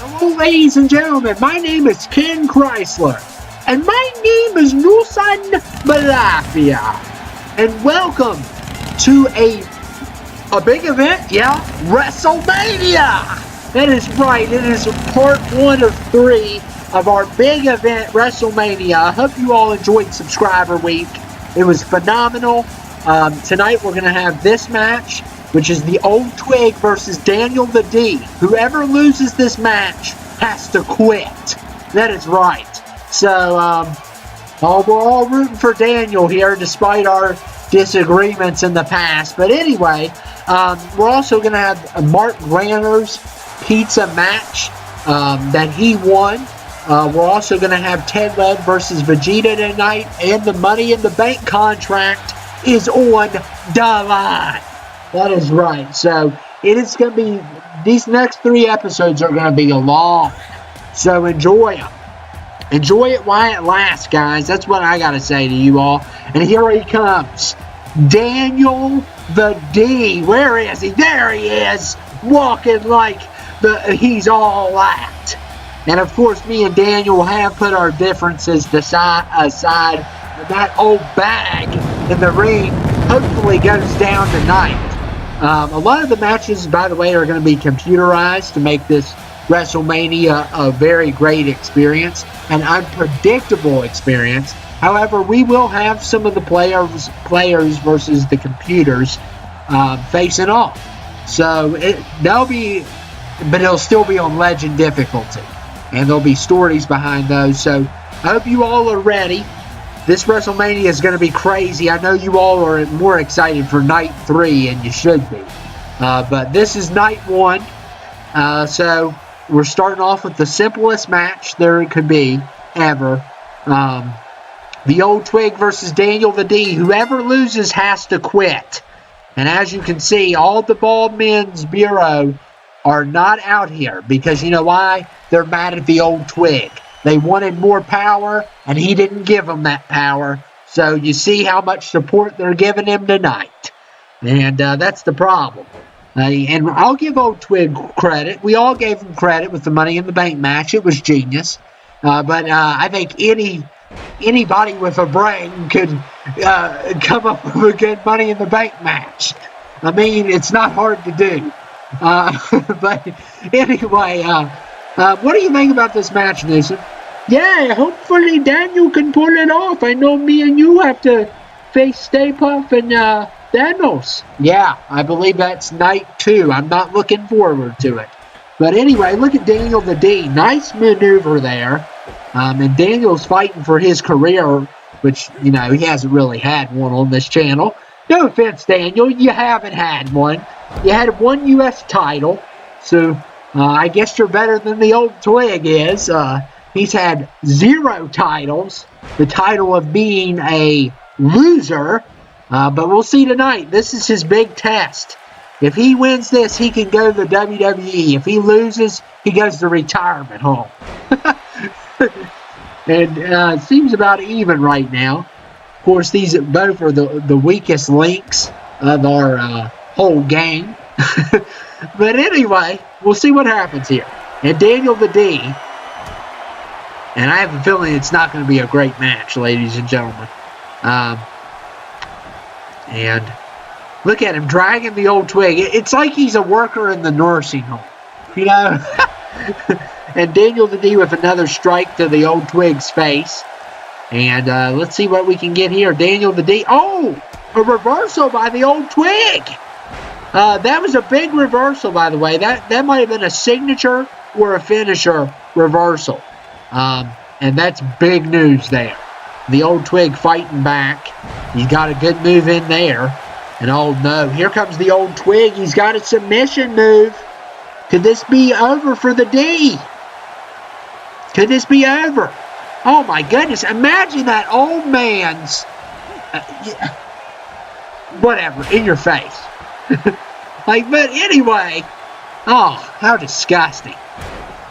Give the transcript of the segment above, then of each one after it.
Hello, ladies and gentlemen, my name is Ken Chrysler, and my name is Nusan Balafia, and welcome to a big event, Wrestlemania! That is right, it is part 1 of 3 of our big event, Wrestlemania. I hope you all enjoyed Subscriber Week. It was phenomenal. Tonight we're going to have this match, which is the Old Twig versus Daniel the D. Whoever loses this match has to quit. That is right. So, we're all rooting for Daniel here, despite our disagreements in the past. But anyway, we're also going to have Mark Granner's pizza match that he won. We're also going to have Ted Led versus Vegeta tonight, and the Money in the Bank contract is on the line. That is right. So it is going to be, these next 3 episodes are going to be long. So enjoy them. Enjoy it while it lasts, guys. That's what I got to say to you all. And here he comes. Daniel the D. Where is he? There he is. Walking like he's all that. And of course, me and Daniel have put our differences aside. That old bag in the ring hopefully goes down tonight. A lot of the matches, by the way, are going to be computerized to make this WrestleMania a very great experience, an unpredictable experience. However, we will have some of the players versus the computers facing off. So but it'll still be on Legend difficulty, and there'll be stories behind those. So I hope you all are ready. This WrestleMania is going to be crazy. I know you all are more excited for Night 3, and you should be. But this is Night 1. So we're starting off with the simplest match there could be ever. The Old Twig versus Daniel the D. Whoever loses has to quit. And as you can see, all the Bald Men's Bureau are not out here. Because you know why? They're mad at the Old Twig. They wanted more power, and he didn't give them that power. So you see how much support they're giving him tonight. And that's the problem. And I'll give Old Twig credit. We all gave him credit with the Money in the Bank match. It was genius. But I think anybody with a brain could come up with a good Money in the Bank match. I mean, it's not hard to do. But anyway, what do you think about this match, Newsom? Yeah, hopefully Daniel can pull it off. I know me and you have to face Stay Puft and Thanos. Yeah, I believe that's Night 2. I'm not looking forward to it. But anyway, look at Daniel the D. Nice maneuver there. And Daniel's fighting for his career, which, you know, he hasn't really had one on this channel. No offense, Daniel, you haven't had one. You had one U.S. title, so I guess you're better than the Old Twig is. He's had 0 titles, the title of being a loser, but we'll see tonight. This is his big test. If he wins this, he can go to the WWE. If he loses, he goes to retirement home. And it seems about even right now. Of course, these both are the weakest links of our whole game. But anyway, we'll see what happens here. And Daniel the D. And I have a feeling it's not going to be a great match, ladies and gentlemen. And look at him dragging the Old Twig. It's like he's a worker in the nursing home. You know? And Daniel the D with another strike to the Old Twig's face. And let's see what we can get here. Daniel the D. Oh! A reversal by the Old Twig! That was a big reversal, by the way. That might have been a signature or a finisher reversal. And that's big news there. The Old Twig fighting back. He's got a good move in there. And oh no, here comes the Old Twig. He's got a submission move. Could this be over for the D? Could this be over? Oh my goodness, imagine that old man's... whatever, in your face. But anyway, oh, how disgusting.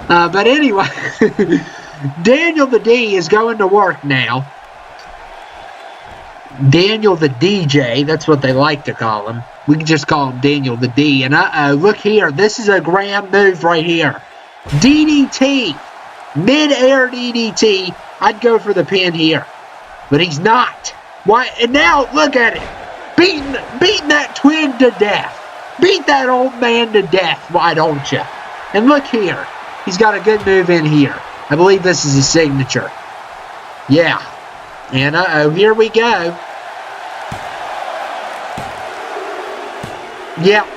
But anyway, Daniel the D is going to work now. Daniel the DJ, that's what they like to call him. We can just call him Daniel the D. And look here, this is a grand move right here. DDT. Mid-air DDT. I'd go for the pin here. But he's not. Why? And now, look at it. Beating that Twig to death. Beat that old man to death, why don't you? And look here. He's got a good move in here. I believe this is his signature. Yeah. And uh-oh, here we go. Yep.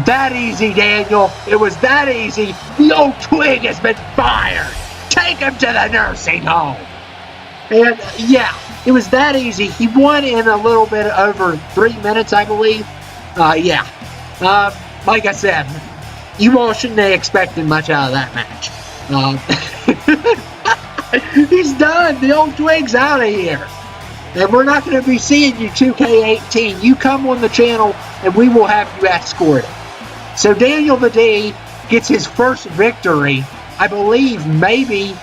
That easy, Daniel. It was that easy. The old Twig has been fired. Take him to the nursing home. And, yeah, it was that easy. He won in a little bit over 3 minutes, I believe. Yeah. Like I said, you all shouldn't have expected much out of that match. He's done. The old Twig's out of here. And we're not going to be seeing you 2K18. You come on the channel, and we will have you escorted. So Daniel the D gets his first victory, I believe, maybe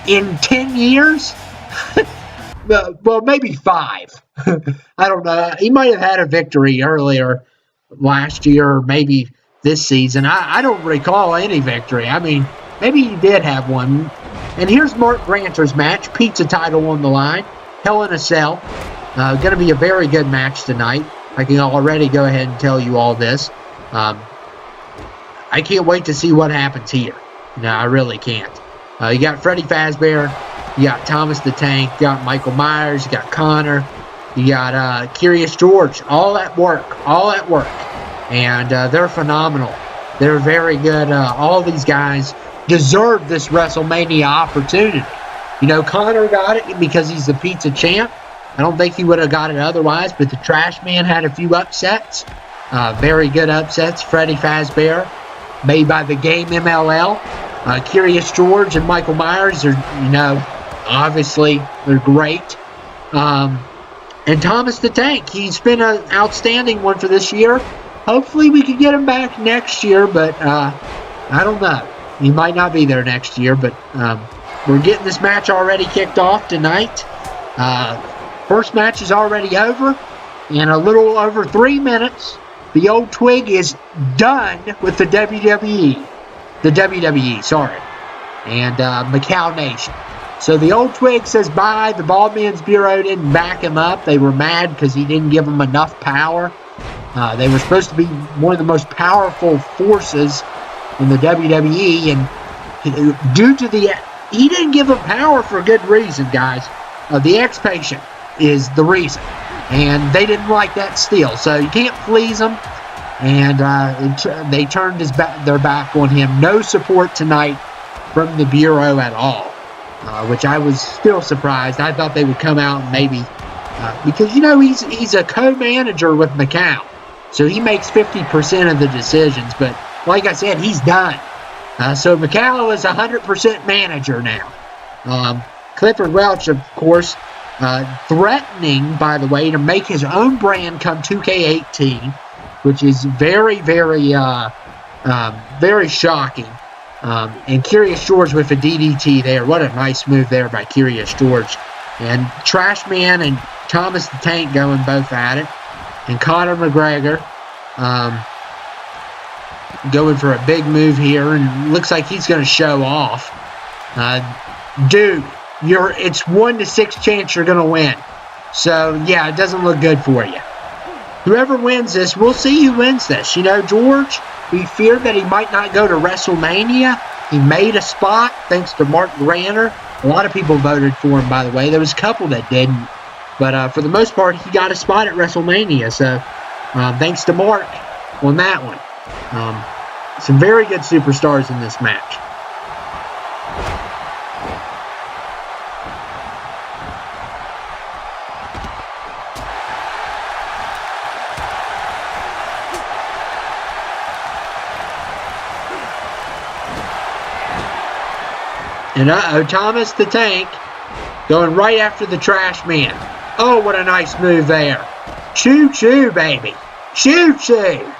in 10 years? Well, maybe 5. I don't know. He might have had a victory earlier last year or maybe this season. I don't recall any victory. I mean, maybe he did have one. And here's Mark Granter's match. Pizza title on the line. Hell in a Cell. Going to be a very good match tonight. I can already go ahead and tell you all this. I can't wait to see what happens here. No, I really can't. You got Freddy Fazbear. You got Thomas the Tank. You got Michael Myers. You got Connor. You got Curious George. All at work. All at work. And they're phenomenal. They're very good. All these guys deserve this WrestleMania opportunity. You know, Connor got it because he's the pizza champ. I don't think he would have got it otherwise, but the Trash Man had a few upsets. Very good upsets. Freddy Fazbear, made by the Game MLL. Curious George and Michael Myers are, you know, obviously they're great. And Thomas the Tank, he's been an outstanding one for this year. Hopefully we can get him back next year, but I don't know. He might not be there next year, but we're getting this match already kicked off tonight. First match is already over. In a little over 3 minutes, the old Twig is done with the WWE. The WWE, sorry. And Macau Nation. So the old Twig says bye. The Baldman's Bureau didn't back him up. They were mad because he didn't give them enough power. They were supposed to be one of the most powerful forces in the WWE. And due to he didn't give them power for a good reason, guys. The X-Patient is the reason. And they didn't like that still. So you can't please them. And they turned their back on him. No support tonight from the Bureau at all. Which I was still surprised. I thought they would come out and maybe... because, you know, he's a co-manager with Macau. So he makes 50% of the decisions. But like I said, he's done. So Macau is 100% manager now. Clifford Welch, of course, threatening, by the way, to make his own brand come 2K18, which is very, very, very shocking. And Curious George with a DDT there. What a nice move there by Curious George. And Trash Man and Thomas the Tank going both at it. And Conor McGregor going for a big move here. And looks like he's going to show off. Dude, it's 1-6 chance you're going to win. So, yeah, it doesn't look good for you. Whoever wins this, we'll see who wins this. You know, George, we feared that he might not go to WrestleMania. He made a spot thanks to Mark Granter. A lot of people voted for him, by the way. There was a couple that didn't. But for the most part, he got a spot at WrestleMania. So, thanks to Mark on that one. Some very good superstars in this match. And Thomas the Tank going right after the Trash Man. Oh, what a nice move there. Choo-choo, baby. Choo-choo.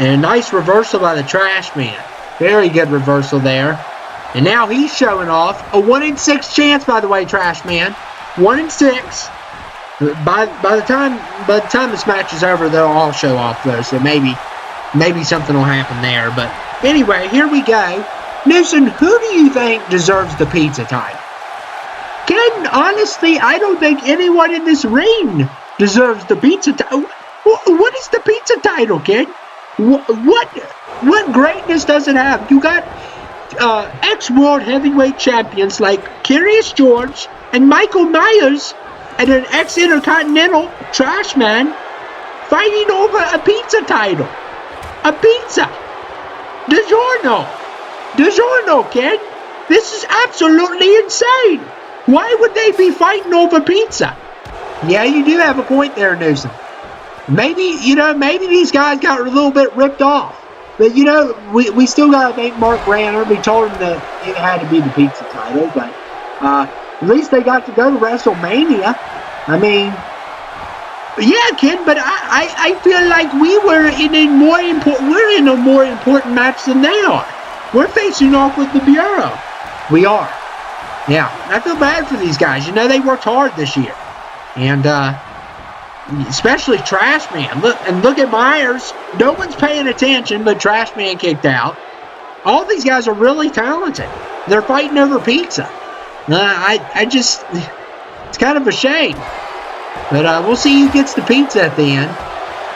And a nice reversal by the Trash Man. Very good reversal there. And now he's showing off. A 1-in-6 chance, by the way, Trash Man. 1-in-6. By the time this match is over, they'll all show off though. So maybe something will happen there. But anyway, here we go. Newsom, who do you think deserves the pizza title? Ken, honestly, I don't think anyone in this ring deserves the pizza title. What is the pizza title, Ken? What greatness does it have? You got ex-world heavyweight champions like Curious George and Michael Myers and an ex-intercontinental Trash Man fighting over a pizza title. A pizza. DiGiorno, Ken. This is absolutely insane. Why would they be fighting over pizza? Yeah, you do have a point there, Newsom. Maybe these guys got a little bit ripped off. But, we still got to thank Mark Ranner. We told him that it had to be the pizza title. But at least they got to go to WrestleMania. I mean, yeah, Ken, but I feel like we're in a more important match than they are. We're facing off with the Bureau. We are. Yeah, I feel bad for these guys. They worked hard this year. And, especially Trash Man. Look at Myers. No one's paying attention, but Trash Man kicked out. All these guys are really talented. They're fighting over pizza. It's kind of a shame. But we'll see who gets the pizza at the end.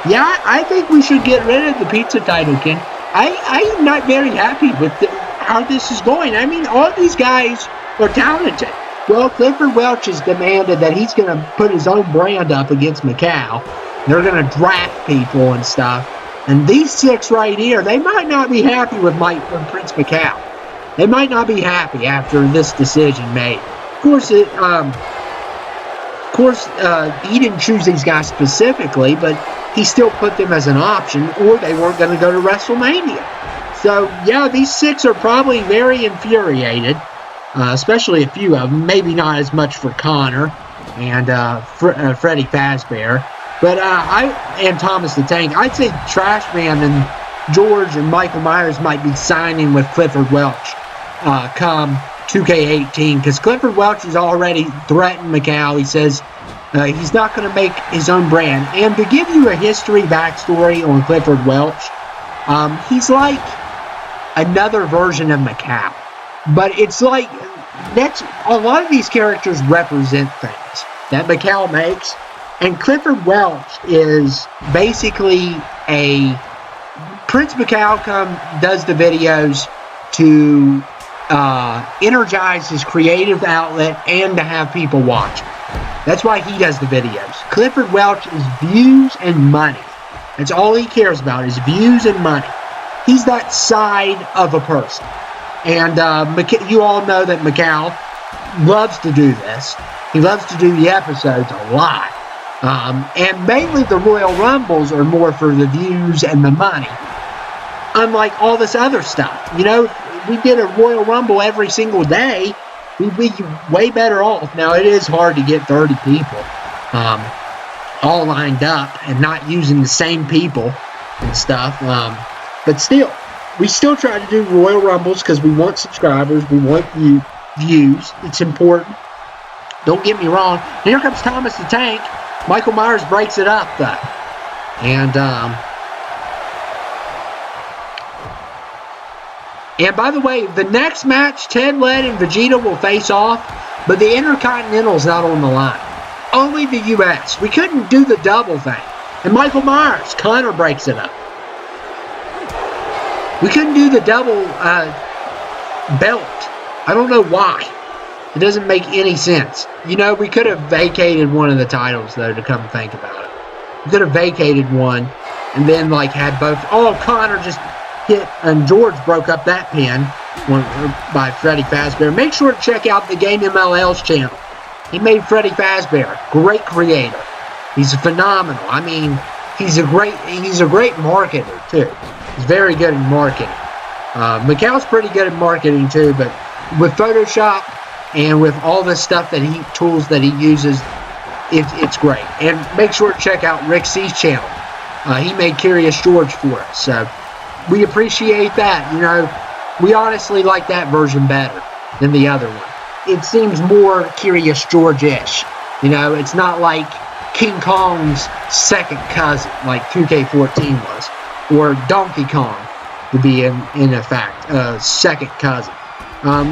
Yeah, I think we should get rid of the pizza title, Ken. I am not very happy with how this is going. I mean, all these guys are talented. Well, Clifford Welch has demanded that he's going to put his own brand up against Macau. They're going to draft people and stuff. And these 6 right here, they might not be happy with Prince Macau. They might not be happy after this decision made. Of course, he didn't choose these guys specifically, but he still put them as an option, or they weren't going to go to WrestleMania. So, yeah, these 6 are probably very infuriated. Especially a few of them. Maybe not as much for Connor and Freddy Fazbear. But and Thomas the Tank. I'd say Trash Man and George and Michael Myers might be signing with Clifford Welch come 2K18. Because Clifford Welch has already threatened Macau. He says he's not going to make his own brand. And to give you a backstory on Clifford Welch, he's like another version of Macau. But it's like, a lot of these characters represent things that Macau makes. And Clifford Welch is basically Prince Macau does the videos to energize his creative outlet and to have people watch. That's why he does the videos. Clifford Welch is views and money. That's all he cares about, is views and money. He's that side of a person. And you all know that Macau loves to do this. He loves to do the episodes a lot. And mainly the Royal Rumbles are more for the views and the money. Unlike all this other stuff. If we did a Royal Rumble every single day, we'd be way better off. Now, it is hard to get 30 people all lined up and not using the same people and stuff. But still. We still try to do Royal Rumbles because we want subscribers. We want views. It's important. Don't get me wrong. Here comes Thomas the Tank. Michael Myers breaks it up, though. And by the way, the next match, Ted Led and Vegeta will face off, but the Intercontinental's not on the line. Only the U.S. We couldn't do the double thing. And Michael Myers, Connor breaks it up. We couldn't do the double belt. I don't know why. It doesn't make any sense. We could have vacated one of the titles, though, to come think about it. We could have vacated one and then, had both. Oh, Connor just hit, and George broke up that pin by Freddy Fazbear. Make sure to check out the Game MLL's channel. He made Freddy Fazbear. Great creator. He's phenomenal. I mean, he's a great marketer, too. He's very good at marketing. Macau's pretty good at marketing too, but with Photoshop and with all the stuff tools that he uses, it's great. And make sure to check out Rick C's channel. he made Curious George for us. So we appreciate that. You know, we honestly like that version better than the other one. It seems more Curious George-ish. You know, it's not like King Kong's second cousin, like 2k14 was, or Donkey Kong, to be in effect, second cousin.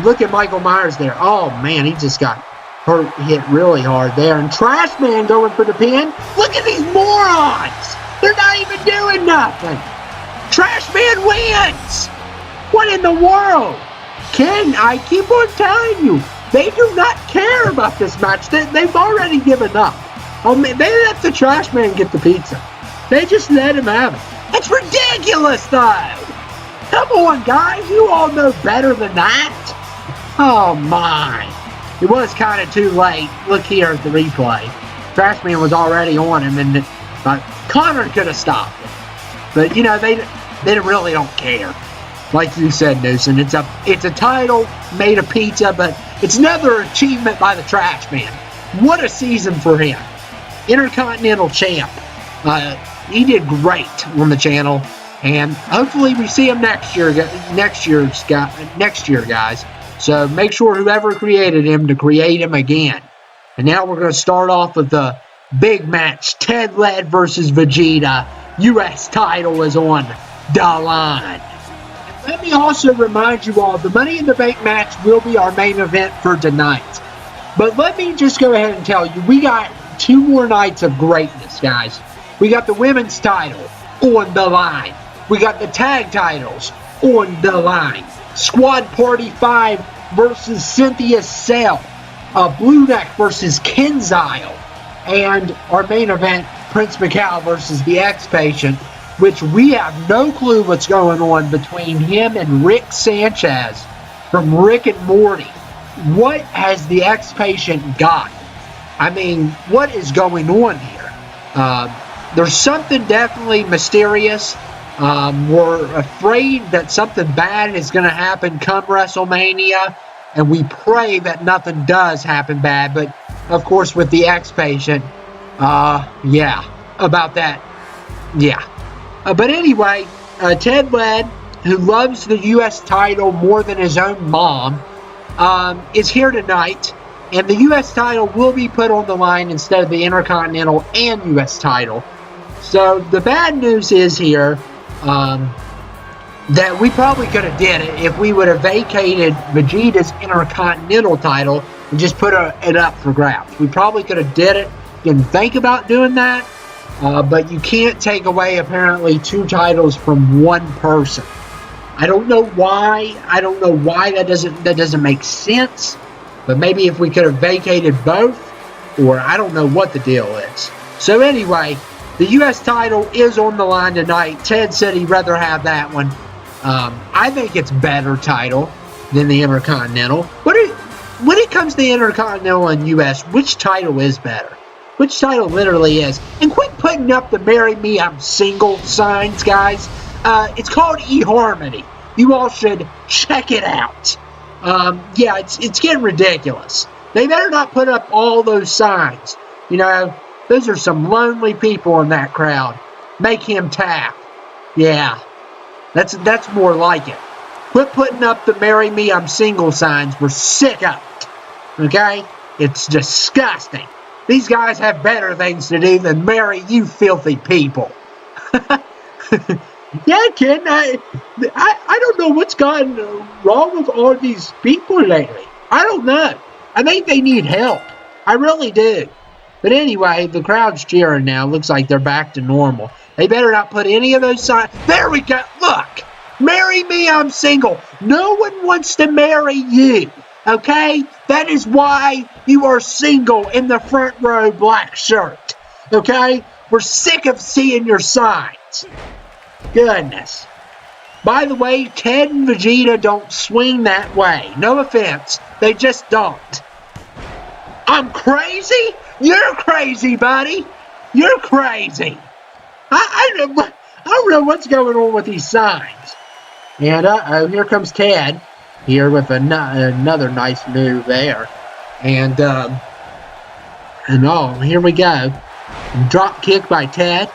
Look at Michael Myers there. Oh, man, he just got hit really hard there. And Trash Man going for the pin. Look at these morons. They're not even doing nothing. Trash Man wins. What in the world? Ken, I keep on telling you, they do not care about this match. They've already given up. Oh, man, they let the Trash Man get the pizza. They just let him have it. It's ridiculous, though. Come on, guys. You all know better than that. Oh, my. It was kind of too late. Look here at the replay. Trash Man was already on him, and Connor could have stopped it. But, you know, they really don't care. Like you said, Newsom, it's a title made of pizza, but it's another achievement by the Trash Man. What a season for him. Intercontinental champ. He did great on the channel, and hopefully we see him next year, guys. So make sure whoever created him to create him again. And now we're going to start off with the big match. Ted Led versus Vegeta. U.S. title is on the line. And let me also remind you all, the Money in the Bank match will be our main event for tonight. But let me just go ahead and tell you, we got 2 more nights of greatness, guys. We got the women's title on the line. We got the tag titles on the line. Squad Party 5 versus Cynthia Sale. Blue Neck versus Kenzile. And our main event, Prince Macau versus the X-Patient, which we have no clue what's going on between him and Rick Sanchez from Rick and Morty. What has the X-Patient got? I mean, what is going on here? There's something definitely mysterious. We're afraid that something bad is going to happen come WrestleMania, and we pray that nothing does happen bad. But, of course, with the X-Patient, yeah, about that, yeah. But anyway, Ted Led, who loves the U.S. title more than his own mom, is here tonight. And the U.S. title will be put on the line instead of the Intercontinental and U.S. title. So the bad news is here that we probably could have did it if we would have vacated Vegeta's Intercontinental title and just put it up for grabs. We probably could have did it. Didn't think about doing that. But you can't take away apparently 2 titles from one person. I don't know why. I don't know why that doesn't make sense. But maybe if we could have vacated both, or I don't know what the deal is. So anyway, the U.S. title is on the line tonight. Ted said he'd rather have that one. I think it's better title than the Intercontinental. When it comes to the Intercontinental and U.S., which title is better? Which title literally is? And quit putting up the "Marry Me, I'm Single" signs, guys. It's called eHarmony. You all should check it out. Yeah, it's getting ridiculous. They better not put up all those signs. You know, those are some lonely people in that crowd. Make him tap. Yeah, that's more like it. Quit putting up the "Marry Me, I'm Single" signs. We're sick of it. Okay? It's disgusting. These guys have better things to do than marry you filthy people. Yeah, Ken, I don't know what's gone wrong with all these people lately. I don't know. I think they need help. I really do. But anyway, the crowd's cheering now. Looks like they're back to normal. They better not put any of those signs. There we go. Look. Marry me, I'm single. No one wants to marry you. Okay? That is why you are single in the front row black shirt. Okay? We're sick of seeing your signs. Goodness. By the way, Ted and Vegeta don't swing that way. No offense. They just don't. I'm crazy? You're crazy, buddy. You're crazy. I don't know what's going on with these signs. And here comes Ted. Here with another nice move there. And here we go. Drop kick by Ted.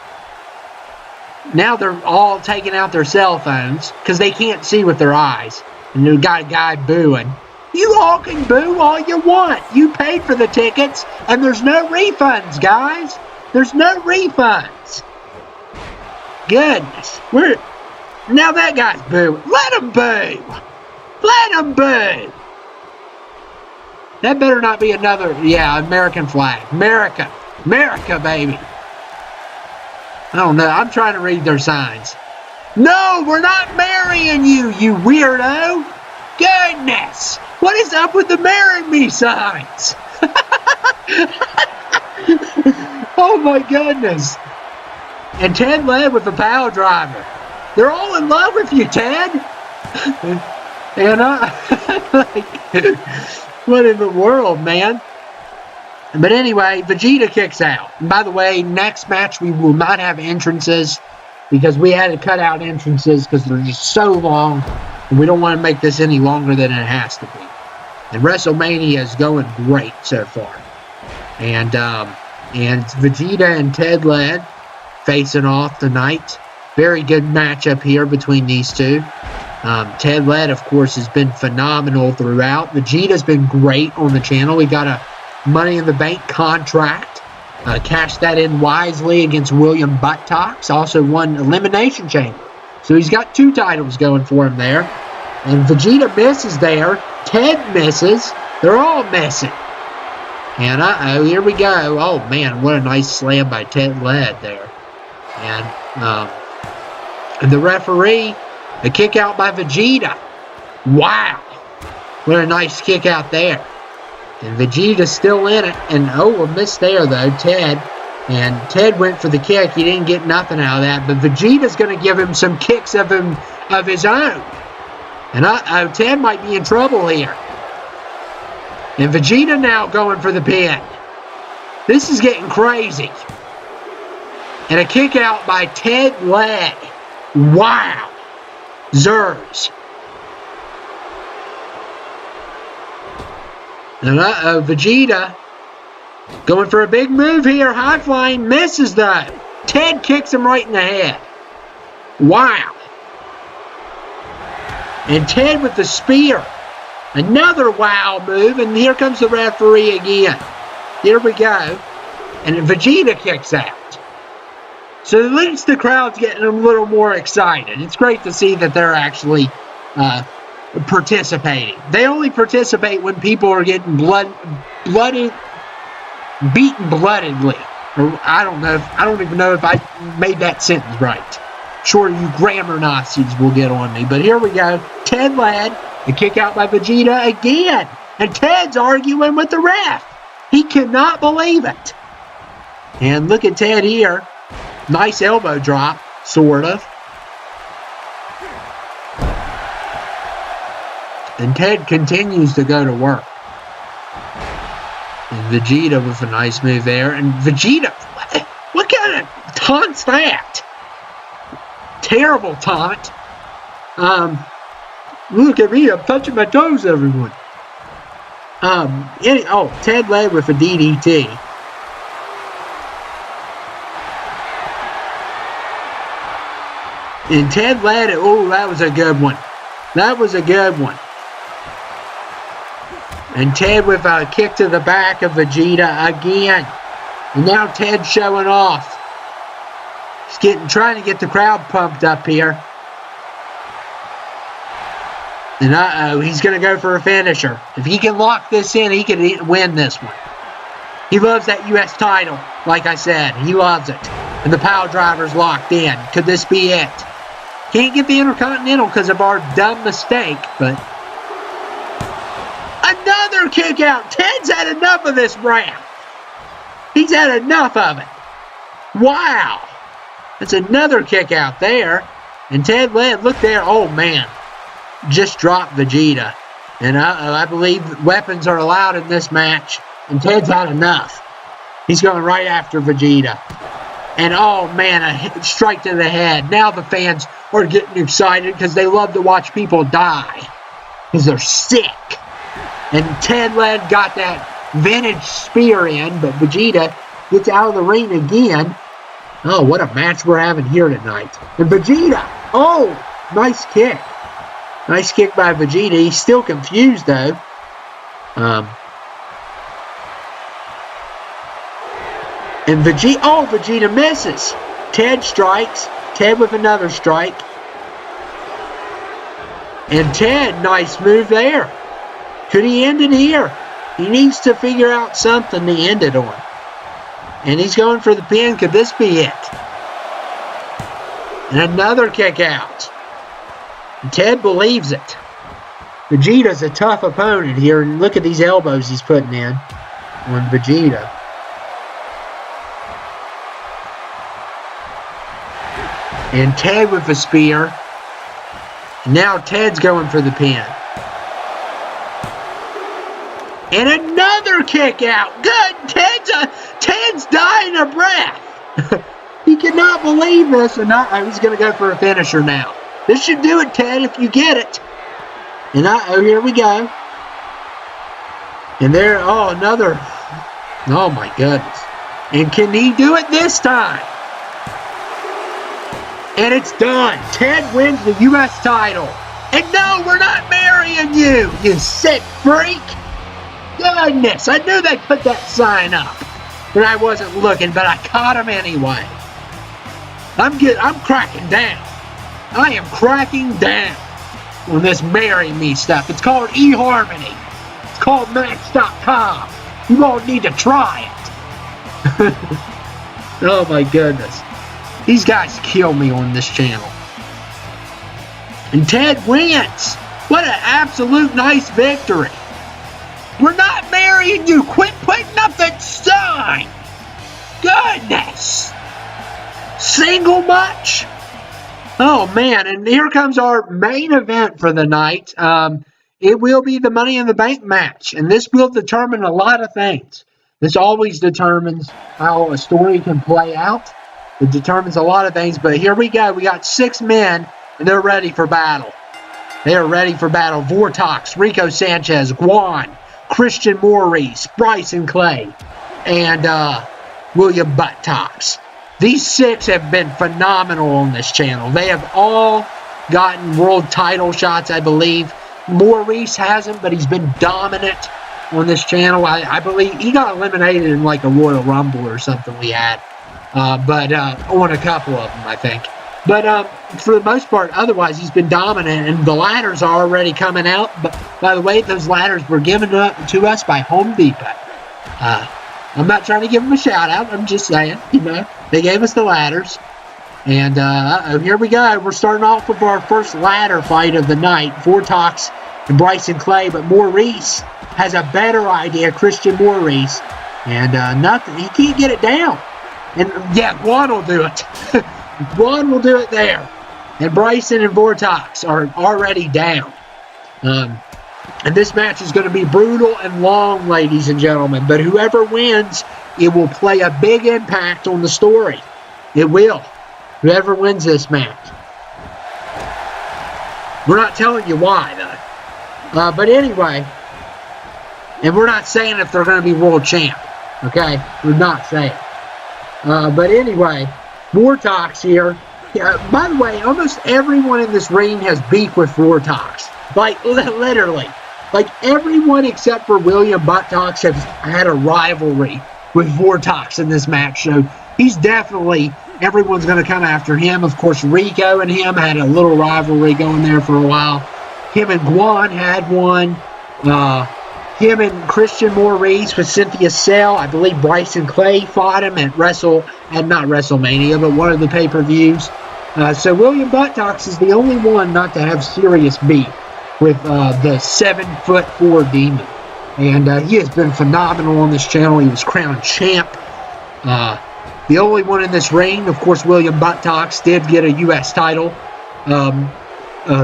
Now they're all taking out their cell phones because they can't see with their eyes. And you got a guy booing. You all can boo all you want. You paid for the tickets, and there's no refunds, guys. There's no refunds. Goodness. Now that guy's booing. Let him boo. Let him boo. That better not be another, American flag. America. America, baby. I don't know. I'm trying to read their signs. No, we're not marrying you, you weirdo. Goodness. What is up with the marry me signs? Oh, my goodness. And Ted led with the power driver. They're all in love with you, Ted. And like, what in the world, man? But anyway, Vegeta kicks out. And by the way, next match we will not have entrances because we had to cut out entrances because they're just so long. And we don't want to make this any longer than it has to be. And WrestleMania is going great so far. And Vegeta and Ted led facing off tonight. Very good matchup here between these two. Ted led, of course, has been phenomenal throughout. Vegeta's been great on the channel. We got a Money in the Bank contract. Cashed that in wisely against William Buttocks. Also won Elimination Chamber. So he's got 2 titles going for him there. And Vegeta misses there. Ted misses. They're all missing. And here we go. Oh man, what a nice slam by Ted Led there. And the referee, a kick out by Vegeta. Wow. What a nice kick out there. And Vegeta's still in it. And a miss there though, Ted. And Ted went for the kick. He didn't get nothing out of that. But Vegeta's going to give him some kicks of his own. And Ted might be in trouble here. And Vegeta now going for the pin. This is getting crazy. And a kick out by Ted Led. Wow. Zers. And Vegeta going for a big move here. High flying, misses though. Ted kicks him right in the head. Wow. And Ted with the spear. Another wow move. And here comes the referee again. Here we go. And Vegeta kicks out. So at least the crowd's getting a little more excited. It's great to see that they're actually participating. They only participate when people are getting beaten bloodedly. Or I don't even know if I made that sentence right. Sure, you grammar Nazis will get on me. But here we go. Ted led. A kick out by Vegeta again. And Ted's arguing with the ref. He cannot believe it. And look at Ted here. Nice elbow drop, sort of. And Ted continues to go to work. And Vegeta with a nice move there. And Vegeta, what kind of taunt's that? Terrible taunt. Look at me, I'm touching my toes, everyone. Ted led with a DDT. And Ted led it. Oh, that was a good one. That was a good one. And Ted with a kick to the back of Vegeta again. And now Ted's showing off. He's trying to get the crowd pumped up here. And he's going to go for a finisher. If he can lock this in, he can win this one. He loves that U.S. title, like I said. He loves it. And the power driver's locked in. Could this be it? Can't get the Intercontinental because of our dumb mistake, but... Another kick out. Ted's had enough of this round. He's had enough of it. Wow. That's another kick out there. And Ted led. Look there. Oh, man. Just dropped Vegeta. And I believe weapons are allowed in this match. And Ted's had enough. He's going right after Vegeta. And oh, man, a strike to the head. Now the fans are getting excited because they love to watch people die. Because they're sick. And Ted Led got that vintage spear in, but Vegeta gets out of the ring again. Oh, what a match we're having here tonight. And Vegeta. Oh, nice kick. Nice kick by Vegeta. He's still confused, though. And Vegeta misses. Ted strikes. Ted with another strike. And Ted, nice move there. Could he end it here? He needs to figure out something to end it on. And he's going for the pin. Could this be it? And another kick out. And Ted believes it. Vegeta's a tough opponent here. And look at these elbows he's putting in on Vegeta. And Ted with a spear. And now Ted's going for the pin. And another kick out. Good. Ted's dying of breath. He cannot believe this. And he's going to go for a finisher now. This should do it, Ted, if you get it. And here we go. And there, another. Oh, my goodness. And can he do it this time? And it's done. Ted wins the U.S. title. And no, we're not marrying you, you sick freak. Goodness, I knew they put that sign up. But I wasn't looking, but I caught him anyway. I'm cracking down. I am cracking down on this marry me stuff. It's called eHarmony. It's called Match.com. You won't need to try it. Oh my goodness. These guys kill me on this channel. And Ted wins. What an absolute nice victory. We're not marrying you. Quit putting up that sign. Goodness. Single much? Oh, man. And here comes our main event for the night. It will be the Money in the Bank match. And this will determine a lot of things. This always determines how a story can play out. It determines a lot of things. But here we go. We got 6 men, and they're ready for battle. They are ready for battle. Vortox, Rico Sanchez, Guan, Christian Maurice, Bryson Clay, and William Buttocks. These 6 have been phenomenal on this channel. They have all gotten world title shots, I believe. Maurice hasn't, but he's been dominant on this channel. I believe he got eliminated in like a Royal Rumble or something we had. But on a couple of them, I think. But for the most part, otherwise, he's been dominant, and the ladders are already coming out. But by the way, those ladders were given to us by Home Depot. I'm not trying to give them a shout-out. I'm just saying, they gave us the ladders. And here we go. We're starting off with our first ladder fight of the night. Vortox and Bryson Clay, but Maurice has a better idea, Christian Maurice. And nothing. He can't get it down. And, yeah, Guan will do it. Guan will do it there. And Bryson and Vortox are already down. And this match is going to be brutal and long, ladies and gentlemen. But whoever wins, it will play a big impact on the story. It will. Whoever wins this match. We're not telling you why, though. But anyway, and we're not saying if they're going to be world champ. Okay? We're not saying. But anyway, Vortox here. By the way, almost everyone in this ring has beef with Vortox. Like, literally. Like, everyone except for William Buttocks has had a rivalry with Vortox in this match. So, he's definitely, everyone's going to come after him. Of course, Rico and him had a little rivalry going there for a while. Him and Guan had one. Him and Christian Maurice with Cynthia Sale. I believe Bryson Clay fought him at not WrestleMania, but one of the pay-per-views. So William Buttocks is the only one not to have serious beef with the 7'4" demon. And he has been phenomenal on this channel. He was crowned champ. The only one in this ring, of course, William Buttocks did get a U.S. title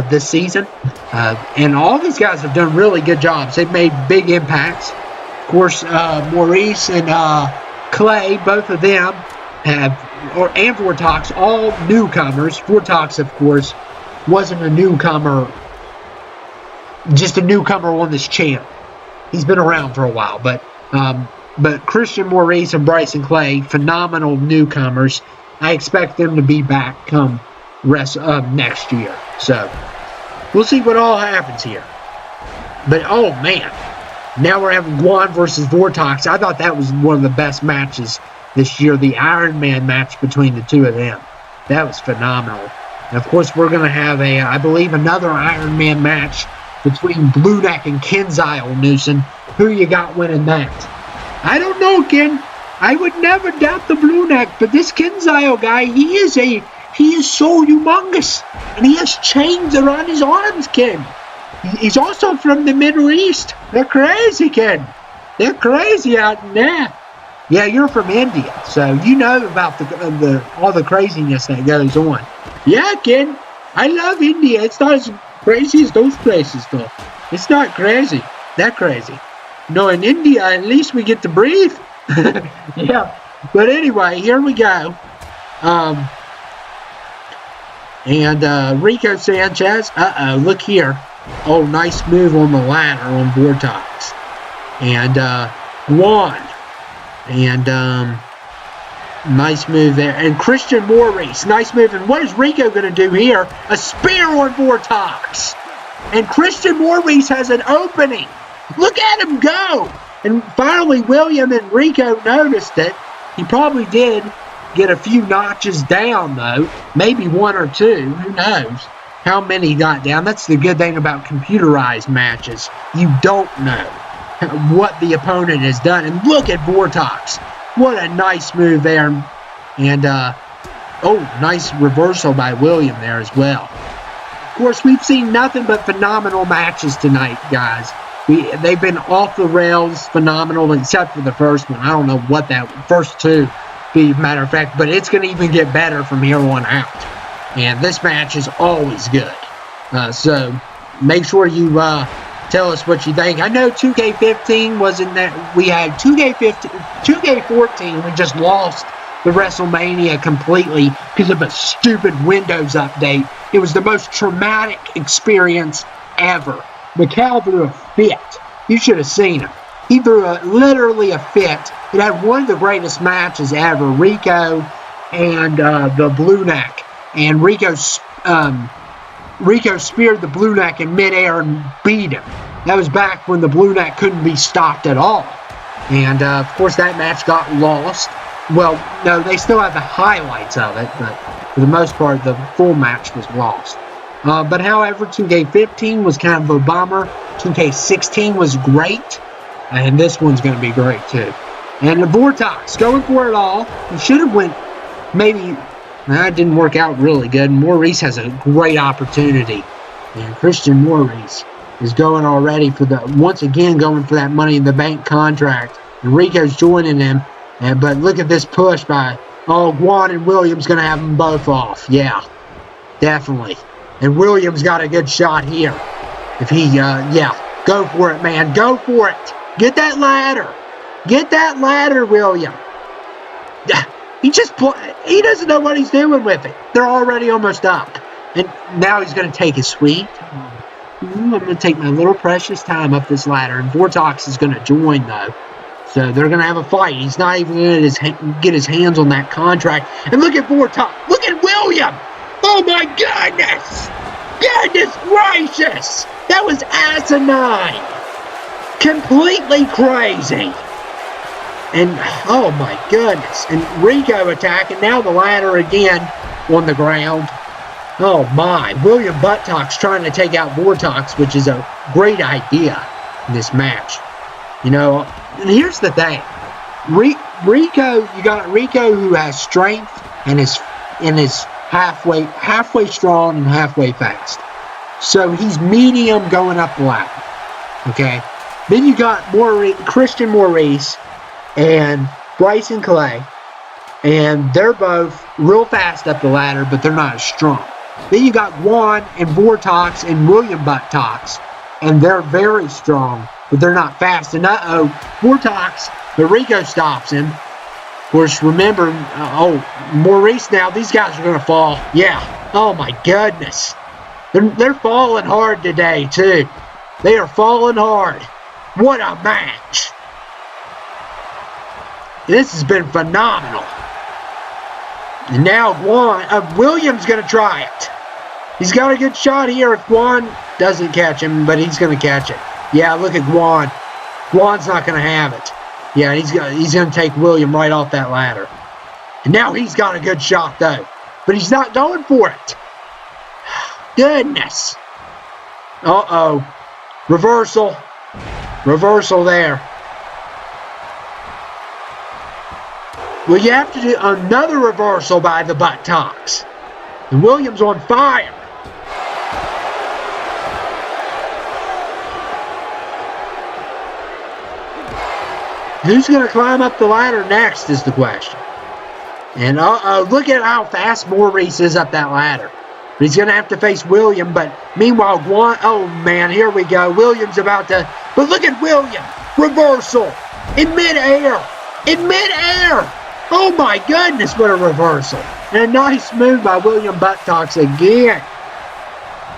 this season. And all these guys have done really good jobs. They've made big impacts. Of course, Maurice and Clay, both of them and Vortox, all newcomers. Vortox, of course, wasn't a newcomer, just a newcomer on this channel. He's been around for a while, but Christian Maurice and Bryson Clay, phenomenal newcomers. I expect them to be back come next year. So we'll see what all happens here. But oh man, now we're having Guan versus Vortex. I thought that was one of the best matches this year, the Iron Man match between the two of them. That was phenomenal. And of course, we're going to have I believe, another Iron Man match between Blue Neck and Kenzile Newson. Who you got winning that? I don't know, Ken. I would never doubt the Blue Neck, but this Kenzile guy, he is so humongous, and he has chains around his arms, Ken. He's also from the Middle East. They're crazy, Ken. They're crazy out in there. Yeah, you're from India, so you know about all the craziness that goes on. Yeah, Ken. I love India. It's not as crazy as those places, though. It's not crazy. That crazy. No, in India, at least we get to breathe. Yeah. But anyway, here we go. Rico Sanchez. Look here. Oh, nice move on the ladder on Vortex. And Juan. And nice move there. And Christian Maurice. Nice move. And what is Rico going to do here? A spear on Vortex. And Christian Maurice has an opening. Look at him go. And finally, William and Rico noticed it. He probably did get a few notches down, though. Maybe one or two. Who knows how many he got down. That's the good thing about computerized matches. You don't know what the opponent has done. And look at Vortex. What a nice move there. And, nice reversal by William there as well. Of course, we've seen nothing but phenomenal matches tonight, guys. They've been off the rails, phenomenal, except for the first one. I don't know what that first two be, matter of fact, but it's going to even get better from here on out. And this match is always good. So make sure you tell us what you think. I know 2K15 wasn't that. We had 2K14. We just lost the Wrestlemania completely because of a stupid Windows update. It was the most traumatic experience ever. Macau threw a fit. You should have seen him. He threw literally a fit. It had one of the greatest matches ever. Rico and the Blue Neck. And Rico speared the Blue Neck in midair and beat him. That was back when the Blue Neck couldn't be stopped at all. And, of course, that match got lost. Well, no, they still have the highlights of it, but for the most part, the full match was lost. But however, 2K15 was kind of a bummer. 2K16 was great. And this one's going to be great, too. And the Vortex, going for it all. He should have went, maybe, that didn't work out really good. Maurice has a great opportunity. And Christian Maurice is going already once again going for that Money in the Bank contract. And Rico's joining him. But look at this push by, Guan and Williams going to have them both off. Yeah, definitely. And Williams got a good shot here. If he, go for it, man. Go for it. Get that ladder. Get that ladder, William. He doesn't know what he's doing with it. They're already almost up. And now he's going to take his sweet. I'm going to take my little precious time up this ladder. And Vortex is going to join, though. So they're going to have a fight. He's not even going to get his hands on that contract. And look at Vortex. Look at William. Oh, my goodness. Goodness gracious. That was asinine. Completely crazy. And, oh, my goodness. And Rico attacking. Now the ladder again on the ground. Oh, my. William Buttocks trying to take out Vortex, which is a great idea in this match. You know, and here's the thing. Rico, you got Rico who has strength and is halfway strong and halfway fast. So he's medium going up the ladder. Okay. Then you got Christian Maurice and Bryson Clay. And they're both real fast up the ladder, but they're not as strong. Then you got Juan and Vortex and William Buttocks. And they're very strong, but they're not fast. And Vortex, but Rico stops him. Of course, remember, Maurice now, these guys are going to fall. Yeah. Oh, my goodness. They're falling hard today, too. They are falling hard. What a match. This has been phenomenal. And now Williams going to try it. He's got a good shot here if Guan doesn't catch him, but he's going to catch it. Yeah, look at Guan. Guan's not going to have it. Yeah, he's going to take William right off that ladder. And now he's got a good shot, though. But he's not going for it. Goodness. Uh-oh. Reversal. Reversal there. Well, you have to do another reversal by the buttocks. And Williams on fire. Who's going to climb up the ladder next is the question. And look at how fast Maurice is up that ladder. But he's going to have to face William. But meanwhile, oh man, here we go. William's about to, but look at William. Reversal in midair. In midair. Oh my goodness, what a reversal. And a nice move by William Buttocks again.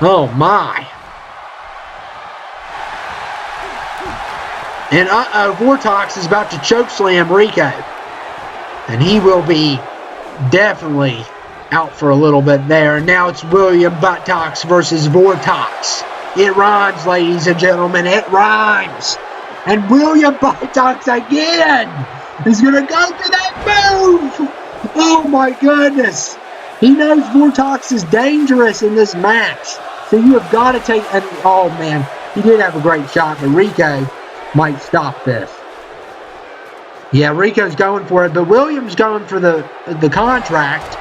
Oh my. And Vortex is about to chokeslam Rico. And he will be definitely out for a little bit there. And now it's William Buttocks versus Vortex. It rhymes, ladies and gentlemen. It rhymes. And William Buttocks again. He's going to go for that move. Oh my goodness. He knows Vortex is dangerous in this match. So you have got to take, and oh man, he did have a great shot, but Rico might stop this. Yeah, Rico's going for it, but Williams going for the contract.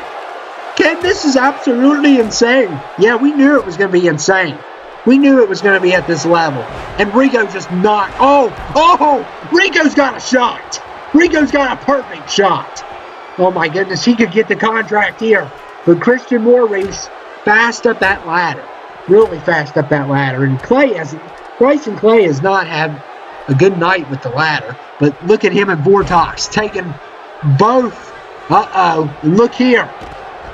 Ken, this is absolutely insane. Yeah, we knew it was going to be insane. We knew it was going to be at this level. And Rico just knocked. Oh, Rico's got a shot. Rico's got a perfect shot. Oh my goodness, he could get the contract here. But Christian Maurice fast up that ladder. Really fast up that ladder. And Bryson Clay has not had a good night with the ladder. But look at him and Vortex taking both. And look here.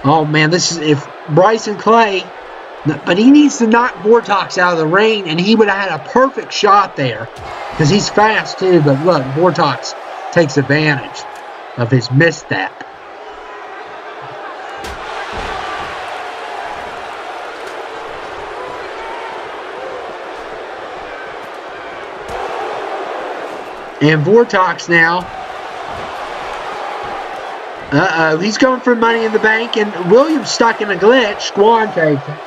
Oh man, this is if Bryson Clay, but he needs to knock Vortex out of the ring, and he would have had a perfect shot there because he's fast too. But look, Vortex takes advantage of his misstep. And Vortex now. He's going for Money in the Bank, and Williams stuck in a glitch. Squan takes it.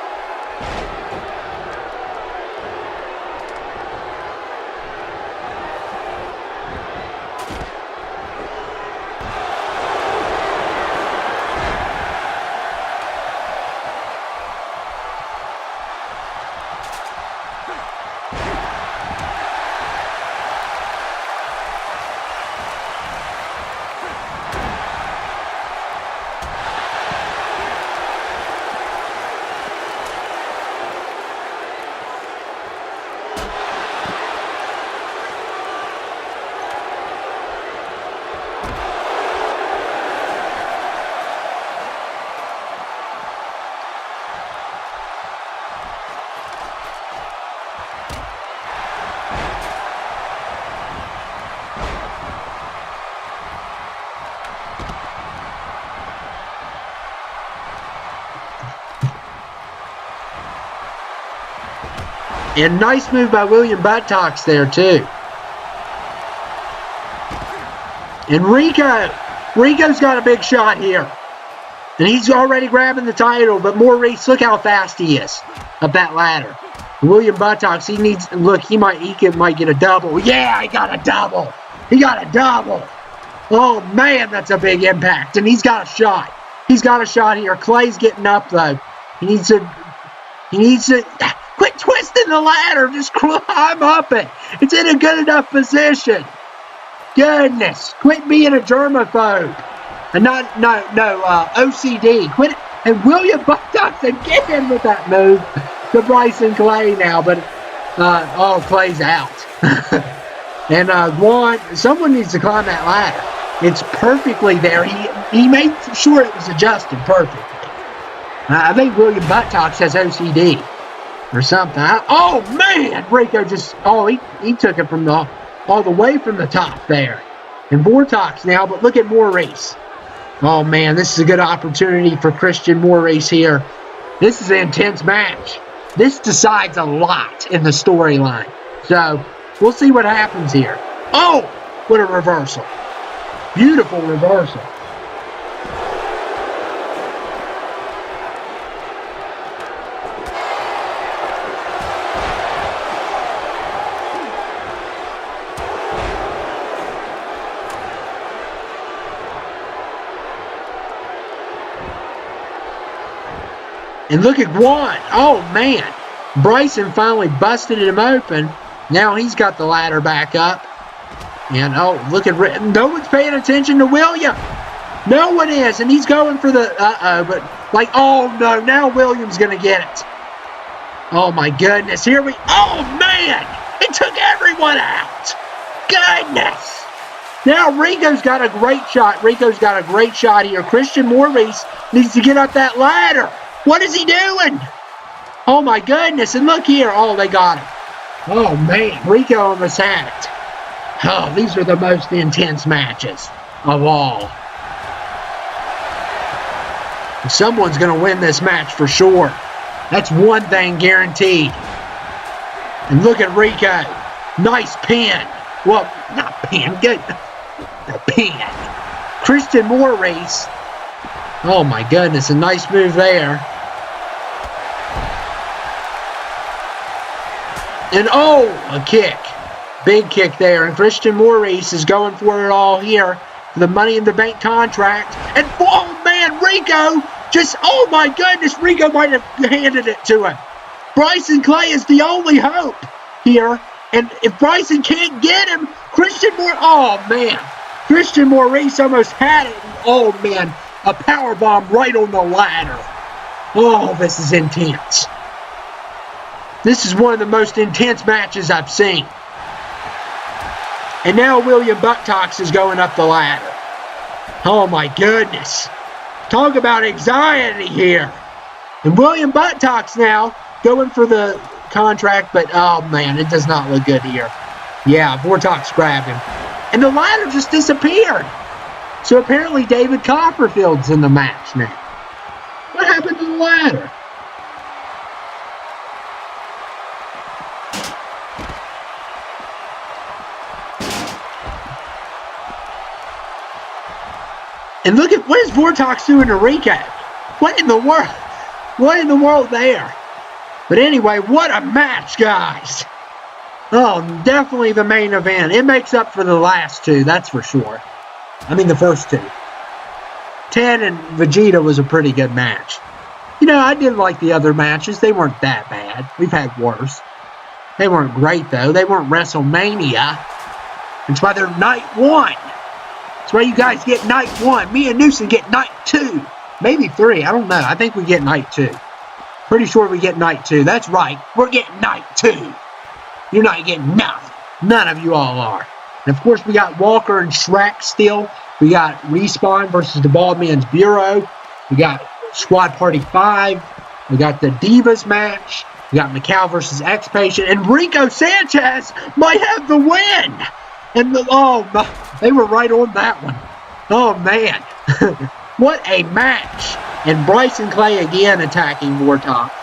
And nice move by William Buttocks there, too. And Rico's got a big shot here. And he's already grabbing the title, but Maurice, look how fast he is up that ladder. William Buttocks, he might get a double. Yeah, he got a double. He got a double. Oh, man, that's a big impact. And he's got a shot. He's got a shot here. Clay's getting up, though. He needs to quit twisting the ladder. Just climb up it. It's in a good enough position. Goodness. Quit being a germaphobe. And OCD. Quit it. And William Buttocks again with that move to Bryson Clay now. But, Clay's out. And someone needs to climb that ladder. It's perfectly there. He made sure it was adjusted perfectly. I think William Buttocks has OCD or something. Oh, man! Rico just, he took it all the way from the top there. And Vortex now, but look at Maurice. Oh, man, this is a good opportunity for Christian Maurice here. This is an intense match. This decides a lot in the storyline. So, we'll see what happens here. Oh, what a reversal. Beautiful reversal. And look at Juan. Oh, man. Bryson finally busted him open. Now he's got the ladder back up. And, oh, look at... No one's paying attention to William. No one is. And he's going for the... but, like, oh, no. Now William's going to get it. Oh, my goodness. Here we... Oh, man. It took everyone out. Goodness. Now Rico's got a great shot. Rico's got a great shot here. Christian Maurice needs to get up that ladder. What is he doing? Oh, my goodness. And look here. Oh, they got him. Oh, man. Rico almost had it. Oh, these are the most intense matches of all. Someone's going to win this match for sure. That's one thing guaranteed. And look at Rico. Nice pin. Well, not pin. Good. A pin. Christian Maurice. Oh, my goodness. A nice move there. And, oh, a kick. Big kick there. And Christian Maurice is going for it all here. The Money in the Bank contract. And, oh, man, Rico just, oh, my goodness, Rico might have handed it to him. Bryson Clay is the only hope here. And if Bryson can't get him, Christian Maurice, oh, man. Christian Maurice almost had it. Oh, man, a powerbomb right on the ladder. Oh, this is intense. This is one of the most intense matches I've seen. And now William Buttocks is going up the ladder. Oh, my goodness. Talk about anxiety here. And William Buttocks now going for the contract, but, oh, man, it does not look good here. Yeah, Vortex grabbed him. And the ladder just disappeared. So apparently David Copperfield's in the match now. What happened to the ladder? And look at, what is Vortex doing to Rico? What in the world? What in the world there? But anyway, what a match, guys. Oh, definitely the main event. It makes up for the last two, that's for sure. I mean, the first two. Ted and Vegeta was a pretty good match. You know, I did like the other matches. They weren't that bad. We've had worse. They weren't great, though. They weren't Wrestlemania. That's why they're night one. That's why you guys get night one. Me and Newsom get night two. Maybe three. I don't know. I think we get night two. Pretty sure we get night two. That's right. We're getting night two. You're not getting nothing. None of you all are. And, of course, we got Walker and Shrek still. We got Respawn versus the Bald Man's Bureau. We got Squad Party 5. We got the Divas match. We got Macau versus X-Patient. And Rico Sanchez might have the win. And they were right on that one. Oh, man. What a match. And Bryson Clay again attacking Vortex.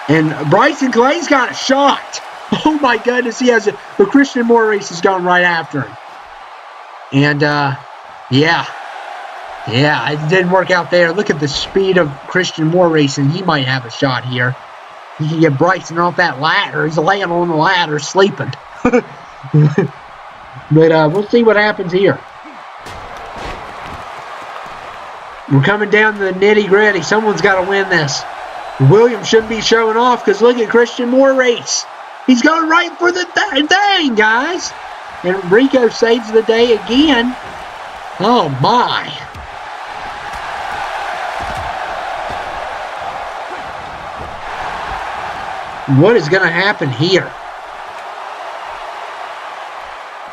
And Bryson Clay's got a shot. Oh, my goodness. He has but Christian Maurice is going right after him. And, yeah, it didn't work out there. Look at the speed of Christian Maurice, and he might have a shot here. He can get Bryson off that ladder. He's laying on the ladder, sleeping. But we'll see what happens here. We're coming down to the nitty-gritty. Someone's got to win this. William shouldn't be showing off because look at Christian Maurice. He's going right for the thing, guys. And Rico saves the day again. Oh, my. What is going to happen here?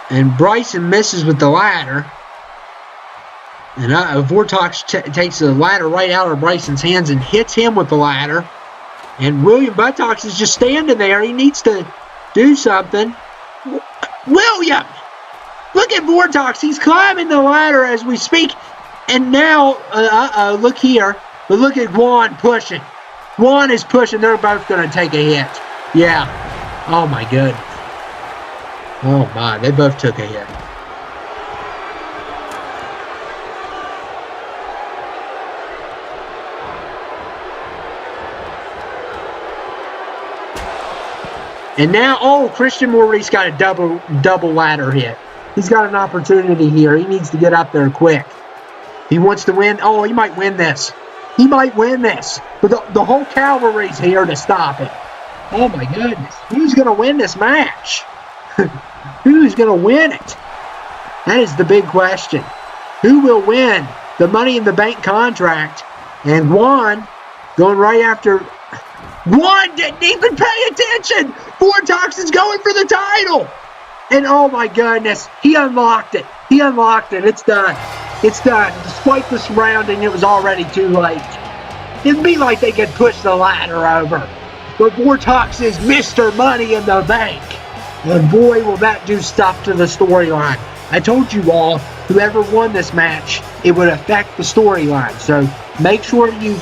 And Bryson misses with the ladder. And Vortex takes the ladder right out of Bryson's hands and hits him with the ladder. And William Buttocks is just standing there. He needs to do something. William! Look at Vortex. He's climbing the ladder as we speak. And now, look here. But look at Juan pushing. Juan is pushing. They're both going to take a hit. Yeah. Oh, my goodness. Oh, my. They both took a hit. And now, oh, Christian Maurice got a double ladder hit. He's got an opportunity here. He needs to get up there quick. He wants to win. Oh, he might win this. He might win this. But the whole cavalry's here to stop him. Oh, my goodness. Who's going to win this match? Who's going to win it? That is the big question. Who will win the Money in the Bank contract? And Juan going right after... Juan didn't even pay attention. Vortex is going for the title. And oh my goodness, he unlocked it. He unlocked it. It's done. It's done. Despite the surrounding, it was already too late. It'd be like they could push the ladder over. But Vortex is Mr. Money in the Bank. And boy, will that do stuff to the storyline. I told you all, whoever won this match, it would affect the storyline. So make sure you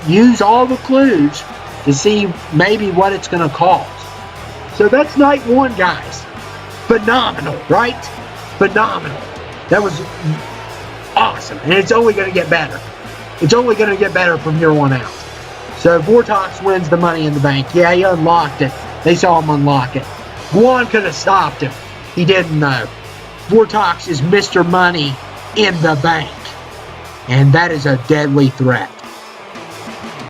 use all the clues to see maybe what it's going to cause. So that's night one, guys. Phenomenal, right? Phenomenal. That was awesome. And it's only going to get better. It's only going to get better from here on out. So Vortex wins the Money in the Bank. Yeah, he unlocked it. They saw him unlock it. Juan could have stopped him. He didn't know. Vortex is Mr. Money in the Bank. And that is a deadly threat.